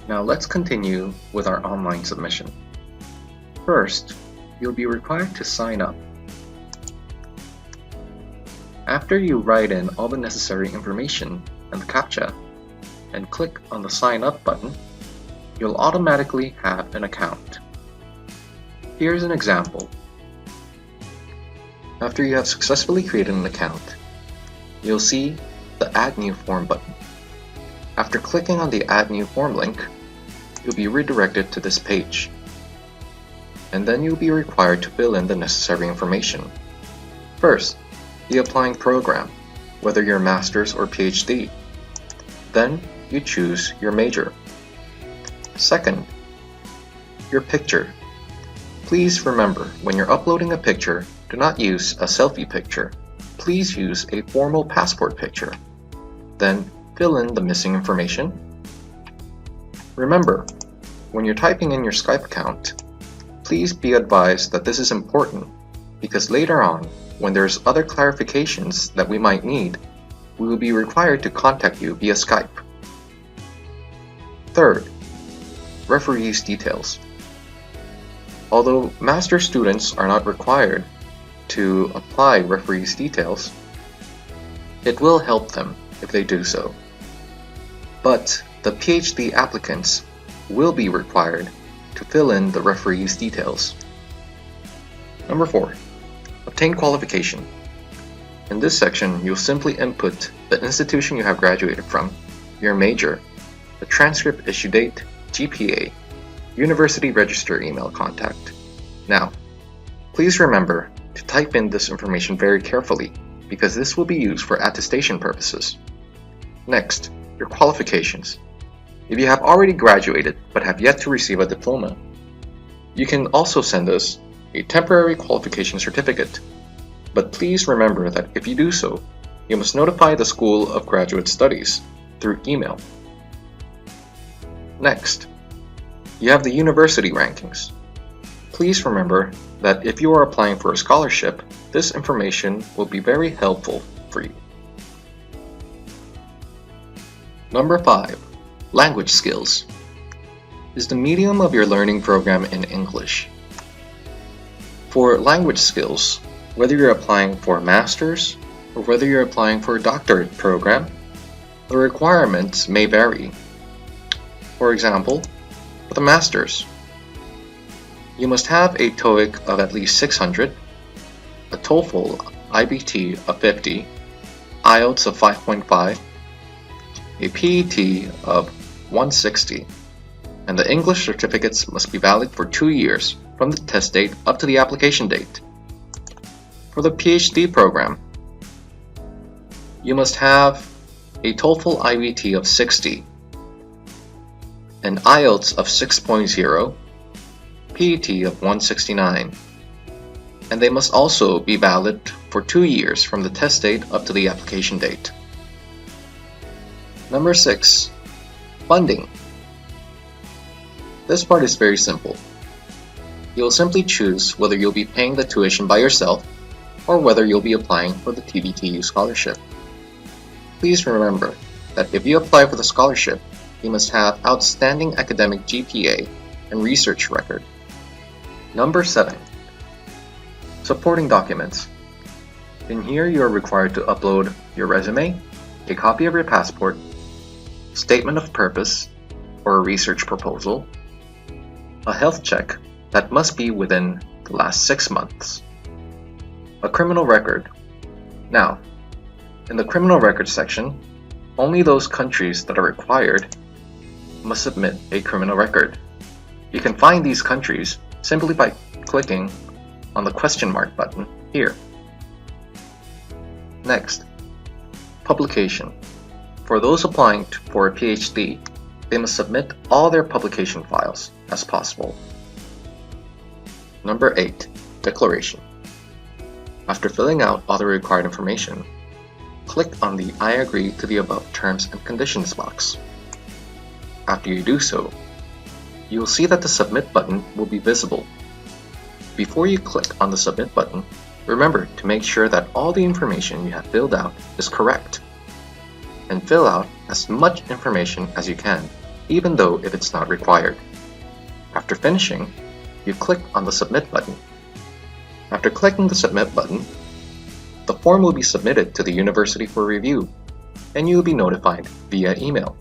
Now let's continue with our online submission. First, you'll be required to sign up. After you write in all the necessary information and the CAPTCHA, and click on the Sign Up button, you'll automatically have an account. Here's an example. After you have successfully created an account, you'll see the Add New Form button. After clicking on the Add New Form link, you'll be redirected to this page. And then you'll be required to fill in the necessary information. First, the applying program, whether you're Master's or PhD. Then, you choose your major. Second, your picture. Please remember, when you're uploading a picture, do not use a selfie picture. Please use a formal passport picture. Then, fill in the missing information. Remember, when you're typing in your Skype account, please be advised that this is important because later on, when there's other clarifications that we might need, we will be required to contact you via Skype. Third, referees details. Although master students are not required to apply referees details, it will help them if they do so. But the PhD applicants will be required to fill in the referees details. Number 4, obtain qualification. In this section, you'll simply input the institution you have graduated from, your major, the transcript issue date, GPA, university register email contact. Now, please remember to type in this information very carefully because this will be used for attestation purposes. Next, your qualifications. If you have already graduated but have yet to receive a diploma, you can also send us a temporary qualification certificate. But please remember that if you do so, you must notify the School of Graduate Studies through email. Next, you have the university rankings. Please remember that if you are applying for a scholarship, this information will be very helpful for you. Number 5, language skills. Is the medium of your learning program in English? For language skills, whether you're applying for a master's or whether you're applying for a doctorate program, the requirements may vary. For example, with a master's, you must have a TOEIC of at least 600, a TOEFL IBT of 50, IELTS of 5.5, a PET of 160, and the English certificates must be valid for 2 years from the test date up to the application date. For the PhD program, you must have a TOEFL IBT of 60, an IELTS of 6.0, PET of 169, and they must also be valid for 2 years from the test date up to the application date. Number 6, funding. This part is very simple. You'll simply choose whether you'll be paying the tuition by yourself or whether you'll be applying for the TVTU scholarship. Please remember that if you apply for the scholarship, you must have outstanding academic GPA and research record. Number 7, supporting documents. In here, you are required to upload your resume, a copy of your passport, statement of purpose or a research proposal, a health check that must be within the last 6 months, a criminal record. Now, in the criminal record section, only those countries that are required must submit a criminal record. You can find these countries simply by clicking on the question mark button here. Next, publication. For those applying for a PhD, they must submit all their publication files as possible. Number 8, declaration. After filling out all the required information, click on the I agree to the above terms and conditions box. After you do so, you will see that the submit button will be visible. Before you click on the submit button, remember to make sure that all the information you have filled out is correct, and fill out as much information as you can. even though if it's not required. After finishing, you click on the Submit button. After clicking the Submit button, the form will be submitted to the university for review, and you will be notified via email.